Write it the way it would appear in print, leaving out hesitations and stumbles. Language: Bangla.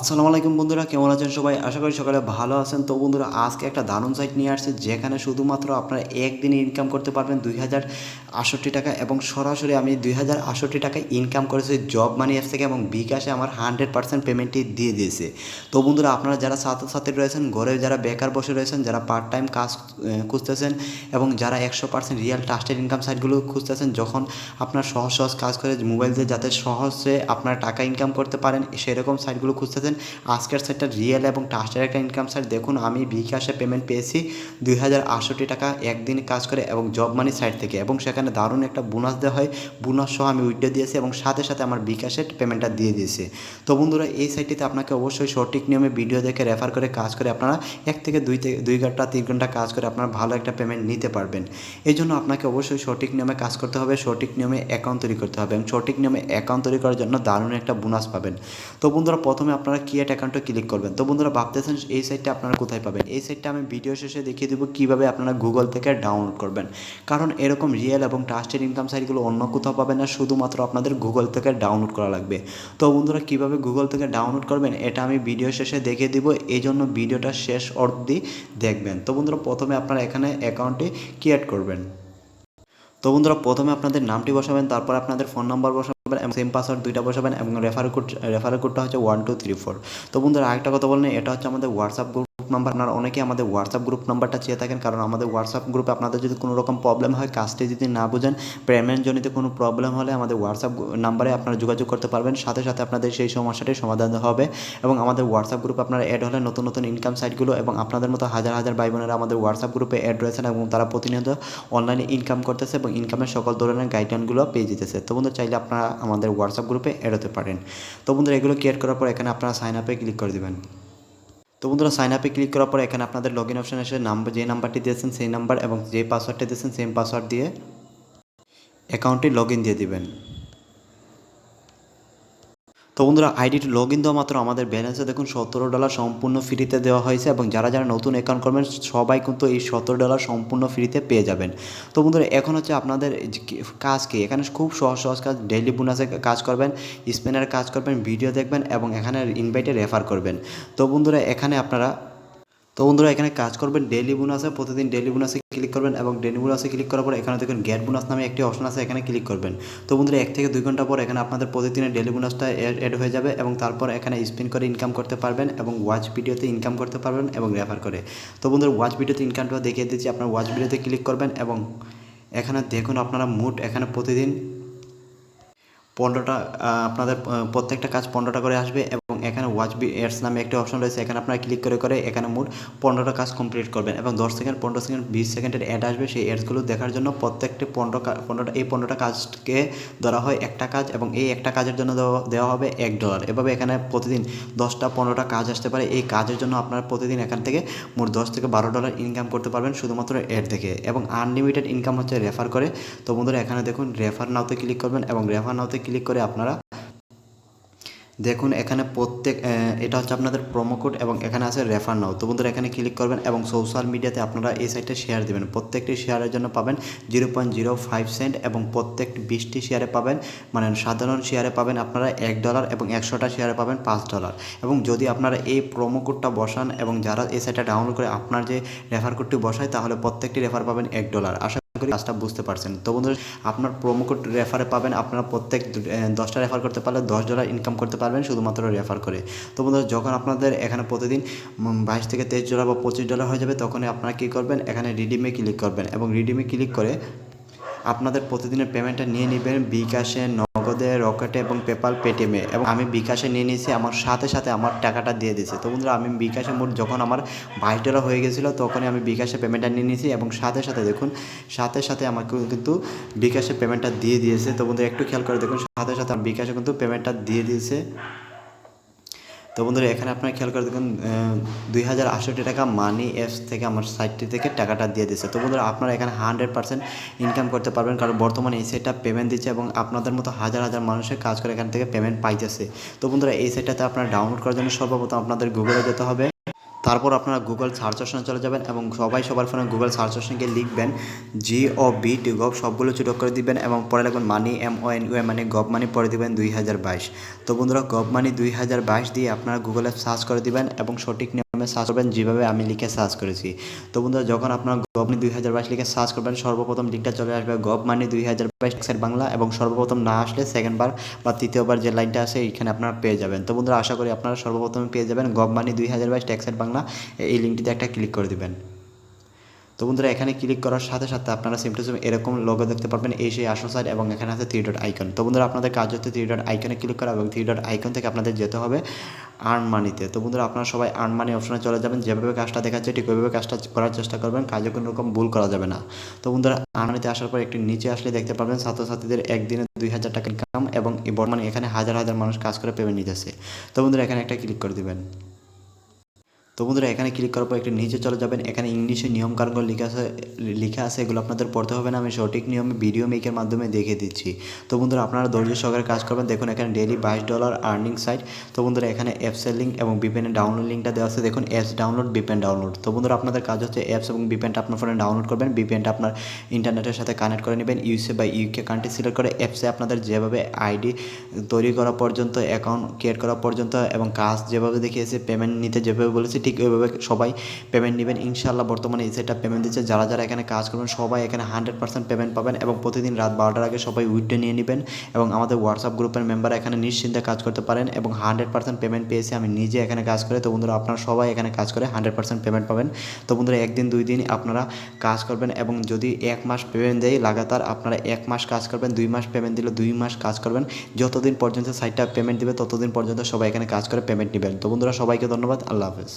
আসসালামু আলাইকুম বন্ধুরা, কেমন আছেন সবাই? আশা করি সকালে ভালো আছেন। তো বন্ধুরা, আজকে একটা দারুণ সাইট নিয়ে আসছে যেখানে শুধুমাত্র আপনারা একদিনে ইনকাম করতে পারবেন 2068 টাকা এবং সরাসরি আমি 2068 টাকা ইনকাম করেছি জব মানি অ্যাপস থেকে এবং বিকাশে আমার 100% পেমেন্টটি দিয়ে দিয়েছে। তো বন্ধুরা, আপনারা যারা ছাত্রছাত্রী রয়েছেন, ঘরে যারা বেকার বসে রয়েছেন, যারা পার্ট টাইম কাজ খুঁজতেছেন এবং যারা 100% রিয়েল ট্রাস্টেড ইনকাম সাইটগুলো খুঁজতেছেন, যখন আপনার সহজ সহজ কাজ করে মোবাইল দিয়ে যাতে সহজে আপনারা টাকা ইনকাম করতে পারেন সেরকম সাইটগুলো খুঁজতেছেন, আজকের সাইটটা রিয়েল এবং ট্রাস্টেড একটা ইনকাম সাইট। দেখুন, আমি বিকাশে পেমেন্ট পেয়েছি 2068 টাকা একদিন কাজ করে এবং জব মানি সাইট থেকে, এবং সেখানে দারুণ একটা বোনাস দেওয়া হয়। বোনাস সহ আমি উইথড্র দিয়েছি এবং সাথে সাথে আমার বিকাশের পেমেন্টটা দিয়ে দিয়েছে। তো বন্ধুরা, এই সাইটটিতে আপনাকে অবশ্যই সঠিক নিয়মে ভিডিও দেখে রেফার করে কাজ করে আপনারা 1 থেকে 2 ঘন্টা 3 ঘন্টা কাজ করে আপনারা ভালো একটা পেমেন্ট নিতে পারবেন। এই জন্য আপনাকে অবশ্যই সঠিক নিয়মে কাজ করতে হবে, সঠিক নিয়মে অ্যাকাউন্ট তৈরি করতে হবে এবং সঠিক নিয়মে অ্যাকাউন্ট তৈরি করার জন্য দারুণ একটা বোনাস পাবেন। তো বন্ধুরা, প্রথমে আপনারা ক্রিয়েট অ্যাকাউন্টে ক্লিক করবেন। তো বন্ধুরা, ভাবতেছেন এই সাইটটা আপনারা কোথায় পাবেন? এই সাইটটা আমি ভিডিও শেষে দেখিয়ে দেবো কীভাবে আপনারা গুগল থেকে ডাউনলোড করবেন, কারণ এরকম রিয়েল এবং ট্রাস্টেড ইনকাম সাইটগুলো অন্য কোথাও পাবেন না, শুধুমাত্র আপনাদের গুগল থেকে ডাউনলোড করা লাগবে। তো বন্ধুরা, কীভাবে গুগল থেকে ডাউনলোড করবেন এটা আমি ভিডিও শেষে দেখিয়ে দিব, এই জন্য ভিডিওটা শেষ অবধি দেখবেন। তো বন্ধুরা, প্রথমে আপনারা এখানে অ্যাকাউন্টটি ক্রিয়েট করবেন। তো বন্ধুরা, প্রথমে আপনাদের নামটি বসাবেন, তারপর আপনাদের ফোন নাম্বার বসাবেন এবং সেম পাসওয়ার্ড 2টা বসাবেন এবং রেফারেল কোডটা হচ্ছে 1234। তো বন্ধুরা, আরেকটা কথা বলেন, এটা হচ্ছে আমাদের হোয়াটসঅ্যাপ গ্রুপ নাম্বার। আপনারা অনেকেই আমাদের হোয়াটসঅ্যাপ গ্রুপ নাম্বারটা চেয়ে থাকেন, কারণ আমাদের হোয়াটসঅ্যাপ গ্রুপে আপনাদের যদি কোনো রকম প্রবলেম হয়, কাজটি যদি না বুঝেন, পেমেন্টজনিত কোনো প্রবলেম হলে আমাদের হোয়াটসঅ্যাপ নাম্বারে আপনারা যোগাযোগ করতে পারবেন, সাথে সাথে আপনাদের সেই সমস্যাটির সমাধান হবে। এবং আমাদের হোয়াটসঅ্যাপ গ্রুপে আপনারা অ্যাড হলে নতুন নতুন ইনকাম সাইটগুলো এবং আপনাদের মতো হাজার হাজার ভাই বোনেরা আমাদের হোয়াটসঅ্যাপ গ্রুপে অ্যাড রয়েছেন এবং তারা প্রতিনিয়ত অনলাইনে ইনকাম করতেছে এবং ইনকামের সকল ধরনের গাইডলাইনগুলো পেয়ে যেতেছে। তো বন্ধু, চাইলে আপনারা আমাদের হোয়াটসঅ্যাপ গ্রুপে অ্যাড হতে পারেন। তো বন্ধুরা, এগুলো ক্রিয়েট করার পর এখানে আপনারা সাইন আপে ক্লিক করে দেবেন। তো বন্ধুরা, সাইন আপে ক্লিক করার পর এখানে আপনাদের লগ ইন অপশন এসে যে নাম্বারটি দিয়েছেন সেই নাম্বার এবং যে পাসওয়ার্ডটি দিয়েছেন সেম পাসওয়ার্ড দিয়ে অ্যাকাউন্টটি লগ ইন দিয়ে দিবেন। তো বন্ধুরা, আইডিটি লগ ইন দেওয়া মাত্র আমাদের ব্যালেন্সে দেখুন $17 সম্পূর্ণ ফ্রিতে দেওয়া হয়েছে এবং যারা যারা নতুন অ্যাকাউন্ট করবেন সবাই কিন্তু এই $17 সম্পূর্ণ ফ্রিতে পেয়ে যাবেন। তো বন্ধুরা, এখন হচ্ছে আপনাদের কাজ কি, এখানে খুব সহজ সহজ কাজ। ডেইলি বোনাসে কাজ করবেন, স্পেনের কাজ করবেন, ভিডিও দেখবেন এবং এখানে ইনভাইটে রেফার করবেন। তো বন্ধুরা, এখানে কাজ করবেন ডেইলি বোনাসে, প্রতিদিন ডেইলি বোনাসে ক্লিক করবেন এবং ডেইলি বোনাসে ক্লিক করার পর এখানে দেখুন গেট বোনাস নামে একটি অপশন আছে, এখানে ক্লিক করবেন। তো বন্ধুরা, 1 থেকে 2 ঘন্টা পর এখানে আপনাদের প্রতিদিনের ডেইলি বোনাসটা অ্যাড হয়ে যাবে এবং তারপর এখানে স্পিন করে ইনকাম করতে পারবেন এবং ওয়াচ ভিডিওতে ইনকাম করতে পারবেন এবং রেফার করে। তো বন্ধুরা, ওয়াচ ভিডিওতে ইনকামটা দেখিয়ে দিচ্ছি। আপনার ওয়াচ ভিডিওতে ক্লিক করবেন এবং এখানে দেখুন আপনারা মোট এখানে প্রতিদিন 15টা আপনাদের প্রত্যেকটা কাজ 15টা করে আসবে এবং এখানে ওয়াচ এডস নামে একটা অপশন রয়েছে, এখানে আপনারা ক্লিক করে করে এখানে মোট 15টা কাজ কমপ্লিট করবেন এবং 10 সেকেন্ড 15 সেকেন্ড 20 সেকেন্ডের অ্যাড আসবে। সেই অ্যাডসগুলো দেখার জন্য প্রত্যেকটি 15টা কাজকে ধরা হয় একটা কাজ এবং এই একটা কাজের জন্য দেওয়া হবে $1। এভাবে এখানে প্রতিদিন 10টা 15টা কাজ আসতে পারে। এই কাজের জন্য আপনারা প্রতিদিন এখান থেকে মোট $10 থেকে $12 ইনকাম করতে পারবেন শুধুমাত্র অ্যাড থেকে, এবং আনলিমিটেড ইনকাম হচ্ছে রেফার করে। তো বন্ধুরা, এখানে দেখুন রেফার নাওতে ক্লিক করবেন এবং রেফার নাওতে ক্লিক করে আপনারা দেখুন এখানে এটা হচ্ছে আপনাদের প্রোমো কোড এবং এখানে আছে রেফার নাও। তো বন্ধুরা, এখানে ক্লিক করবেন এবং সোশ্যাল মিডিয়াতে আপনারা এই সাইটে শেয়ার দেবেন। প্রত্যেকটি শেয়ারের জন্য পাবেন 0.05 সেন্ট এবং প্রত্যেকটি 20টি শেয়ারে পাবেন, মানে সাধারণ শেয়ারে পাবেন আপনারা $1 এবং 100টা শেয়ারে পাবেন $5। এবং যদি আপনারা এই প্রোমো কোডটা বসান এবং যারা এই সাইটটা ডাউনলোড করে আপনার যে রেফার কোডটি বসায়, তাহলে প্রত্যেকটি রেফার পাবেন $1। আশা করি কাজটা বুঝতে পারছেন। তো বন্ধুরা, আপনার প্রোমো কোড রেফারে পাবেন, আপনারা প্রত্যেক 10টা রেফার করতে পারলে $10 ইনকাম করতে পারবেন শুধুমাত্র রেফার করে। তো বন্ধুরা, যখন আপনাদের এখানে প্রতিদিন $22 থেকে $23 বা $25 হয়ে যাবে, তখনই আপনারা কী করবেন, এখানে রিডিমে ক্লিক করবেন এবং রিডিমে ক্লিক করে আপনাদের প্রতিদিনের পেমেন্টটা নিয়ে নেবেন বিকাশে, নগদে, রকেটে এবং পেপাল, পেটিএমে। এবং আমি বিকাশে নিয়ে নিয়েছি, আমার সাথে সাথে আমার টাকাটা দিয়ে দিয়েছে। তো বন্ধুরা, আমি বিকাশে মোট যখন আমার $22 হয়ে গেছিলো তখনই আমি বিকাশে পেমেন্টটা নিয়ে নিয়েছি এবং সাথে সাথে দেখুন সাথে সাথে আমাকে কিন্তু বিকাশে পেমেন্টটা দিয়ে দিয়েছে। তো বন্ধুরা, একটু খেয়াল করে দেখুন, সাথে সাথে আমার বিকাশে কিন্তু পেমেন্টটা দিয়ে দিয়েছে। তো বন্ধুরা, এখানে আপনারা খেয়াল করে দেখুন 2068 টাকা মানি অ্যাপস থেকে আমার সাইটটি থেকে টাকাটা দিয়ে দিচ্ছে। তো বন্ধুরা, আপনারা এখানে 100% ইনকাম করতে পারবেন, কারণ বর্তমানে এই সাইটটা পেমেন্ট দিচ্ছে এবং আপনাদের মতো হাজার হাজার মানুষের কাজ করে এখান থেকে পেমেন্ট পাইতেছে। তো বন্ধুরা, এই সাইটটাতে আপনারা ডাউনলোড করার জন্য সর্বপ্রথম আপনাদের গুগলে যেতে হবে। তারপর আপনারা গুগল সার্চ অপশনে চলে যাবেন এবং সবাই সবার ফোনে গুগল সার্চ অপশনে গিয়ে লিখবেন GOV সবগুলো ছোটো করে দিবেন এবং পরে লিখবেন মানি MONEY মানে গভ মানি, পরে দিবেন 2022। তো বন্ধুরা গভ মানি 2022 দিয়ে আপনারা গুগলে সার্চ করে দিবেন এবং সঠিক নিয়মে সার্চ করবেন যেভাবে আমি লিখে সার্চ করেছি। তো বন্ধুরা যখন আপনারা গভ মানি 2022 লিখে সার্চ করবেন সর্বপ্রথম লিঙ্কটা চলে আসবে গভ মানি 2022 ট্যাক্সের বাংলা, এবং সর্বপ্রথম না আসলে সেকেন্ডবার বা তৃতীয়বার যে লাইনটা আছে এইখানে আপনারা পেয়ে যাবেন। তো বন্ধুরা আশা করি আপনারা সর্বপ্রথমে পেয়ে যাবেন গভ মানি 2022 ট্যাক্সের বাংলা, এই লিঙ্কটিতে একটা ক্লিক করে দিবেন। তো বন্ধুরা এখানে ক্লিক করার সাথে সাথে আপনারা সেম টু সেম এরকম লোগো দেখতে পারবেন, এই সেই আসল সাইট, এবং এখানে আছে 3 ডট আইকন। তো বন্ধুরা আপনাদের কাজ হচ্ছে 3 ডট আইকনে ক্লিক করা এবং 3 ডট আইকন থেকে আপনাদের যেতে হবে আর্ন মানিতে। তো বন্ধুরা আপনারা সবাই আর্ন মানি অপশনে চলে যাবেন, যেভাবে কাজটা দেখাচ্ছে ঠিক ওইভাবে কাজটা করার চেষ্টা করবেন, কাজে কোনো রকম ভুল করা যাবে না। তো বন্ধুরা আর্ন মানিতে আসার পর একটি নিচে আসলে দেখতে পারবেন ছাত্রছাত্রীদের একদিনে 2000 টাকা ইনকাম, এবং এই বর্তমানে এখানে হাজার হাজার মানুষ কাজ করে পেমেন্ট নিতেছে। তো বন্ধুরা এখানে একটা ক্লিক করে দিবেন। তো বন্ধুরা এখানে ক্লিক করার পর একটু নিচে চলে যাবেন, এখানে ইংলিশে নিয়মকানুনগুলো লেখা আছে, এগুলো আপনাদের পড়তে হবে না, আমি সঠিক নিয়মে ভিডিও মেকের মাধ্যমে দেখিয়ে দিচ্ছি। তো বন্ধুরা আপনারা ধৈর্য সহকারে কাজ করবেন। দেখুন এখানে ডেইলি $22 আর্নিং সাইট। তো বন্ধুরা এখানে অ্যাপসের লিঙ্ক এবং VPN ডাউনলোড লিঙ্কটা দেওয়া আছে, দেখুন অ্যাপস ডাউনলোড VPN ডাউনলোড। তো বন্ধুরা আপনাদের কাজ হচ্ছে অ্যাপস এবং VPNটা আপনার ফোনে ডাউনলোড করবেন, VPNটা আপনার ইন্টারনেটের সাথে কানেক্ট করে নেবেন, USA বা UK কান্ট্রি সিলেক্ট করে অ্যাপসে আপনাদের যেভাবে আইডি তৈরি করা পর্যন্ত, অ্যাকাউন্ট ক্রিয়েট করা পর্যন্ত এবং কাজ যেভাবে দেখিয়েছে, পেমেন্ট নিতে যেভাবে বলেছে ঠিক ওইভাবে সবাই পেমেন্ট নেবেন ইনশাআল্লাহ। বর্তমানে এই সেটটা পেমেন্ট দিচ্ছে, যারা যারা এখানে কাজ করবেন সবাই এখানে 100% পেমেন্ট পাবেন, এবং প্রতিদিন রাত 12টার আগে সবাই উইথড্র নিয়ে নেবেন, এবং আমাদের হোয়াটসঅ্যাপ গ্রুপের মেম্বার এখানে নিশ্চিন্তে কাজ করতে পারেন, এবং 100% পেমেন্ট পেয়েছি আমি নিজে এখানে কাজ করে। তো বন্ধুরা আপনারা সবাই এখানে কাজ করে 100% পেমেন্ট পাবেন। তো বন্ধুরা একদিন 2 দিন আপনারা কাজ করবেন, এবং যদি 1 মাস পেমেন্ট দেয় লাগাতার আপনারা 1 মাস কাজ করবেন, 2 মাস পেমেন্ট দিলে 2 মাস কাজ করবেন, যতদিন পর্যন্ত সাইটটা পেমেন্ট দিবে ততদিন পর্যন্ত সবাই এখানে কাজ করে পেমেন্ট নেবেন। তো বন্ধুরা সবাইকে ধন্যবাদ, আল্লাহ হাফেজ।